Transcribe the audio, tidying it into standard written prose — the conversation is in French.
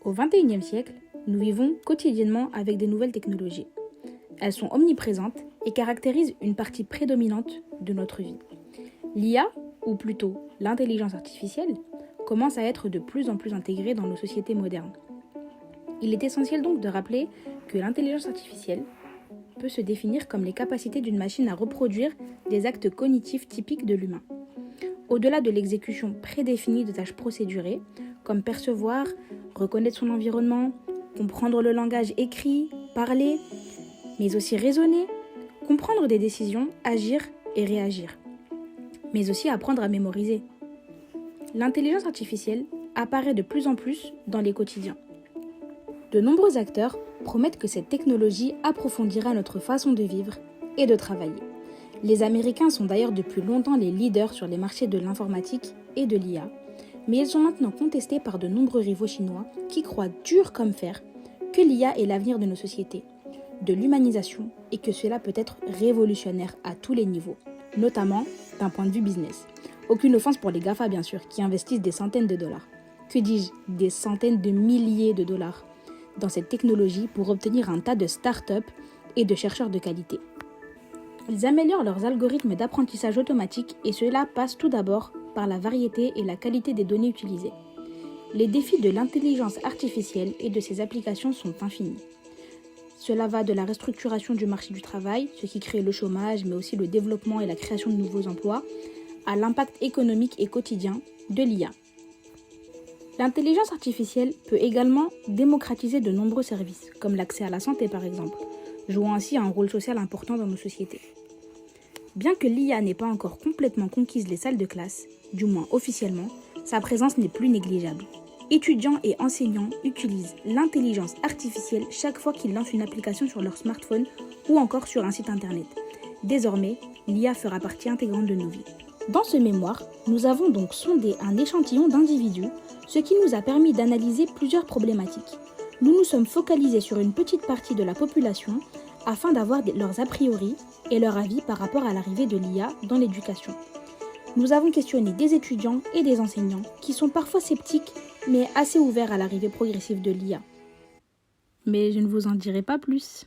Au XXIe siècle, nous vivons quotidiennement avec des nouvelles technologies. Elles sont omniprésentes et caractérisent une partie prédominante de notre vie. L'IA, ou plutôt l'intelligence artificielle, commence à être de plus en plus intégrée dans nos sociétés modernes. Il est essentiel donc de rappeler que l'intelligence artificielle peut se définir comme les capacités d'une machine à reproduire des actes cognitifs typiques de l'humain. Au-delà de l'exécution prédéfinie de tâches procédurées, comme percevoir, reconnaître son environnement, comprendre le langage écrit, parler, mais aussi raisonner, comprendre des décisions, agir et réagir, mais aussi apprendre à mémoriser. L'intelligence artificielle apparaît de plus en plus dans les quotidiens. De nombreux acteurs promettent que cette technologie approfondira notre façon de vivre et de travailler. Les Américains sont d'ailleurs depuis longtemps les leaders sur les marchés de l'informatique et de l'IA, mais ils sont maintenant contestés par de nombreux rivaux chinois qui croient dur comme fer que l'IA est l'avenir de nos sociétés, de l'humanisation et que cela peut être révolutionnaire à tous les niveaux, notamment d'un point de vue business. Aucune offense pour les GAFA bien sûr, qui investissent des centaines de dollars. Que dis-je, des centaines de milliers de dollars dans cette technologie pour obtenir un tas de start-up et de chercheurs de qualité. Ils améliorent leurs algorithmes d'apprentissage automatique et cela passe tout d'abord par la variété et la qualité des données utilisées. Les défis de l'intelligence artificielle et de ses applications sont infinis. Cela va de la restructuration du marché du travail, ce qui crée le chômage, mais aussi le développement et la création de nouveaux emplois, à l'impact économique et quotidien de l'IA. L'intelligence artificielle peut également démocratiser de nombreux services, comme l'accès à la santé par exemple, jouant ainsi un rôle social important dans nos sociétés. Bien que l'IA n'ait pas encore complètement conquise les salles de classe, du moins officiellement, sa présence n'est plus négligeable. Étudiants et enseignants utilisent l'intelligence artificielle chaque fois qu'ils lancent une application sur leur smartphone ou encore sur un site internet. Désormais, l'IA fera partie intégrante de nos vies. Dans ce mémoire, nous avons donc sondé un échantillon d'individus, ce qui nous a permis d'analyser plusieurs problématiques. Nous nous sommes focalisés sur une petite partie de la population afin d'avoir leurs a priori et leur avis par rapport à l'arrivée de l'IA dans l'éducation. Nous avons questionné des étudiants et des enseignants qui sont parfois sceptiques mais assez ouverts à l'arrivée progressive de l'IA. Mais je ne vous en dirai pas plus.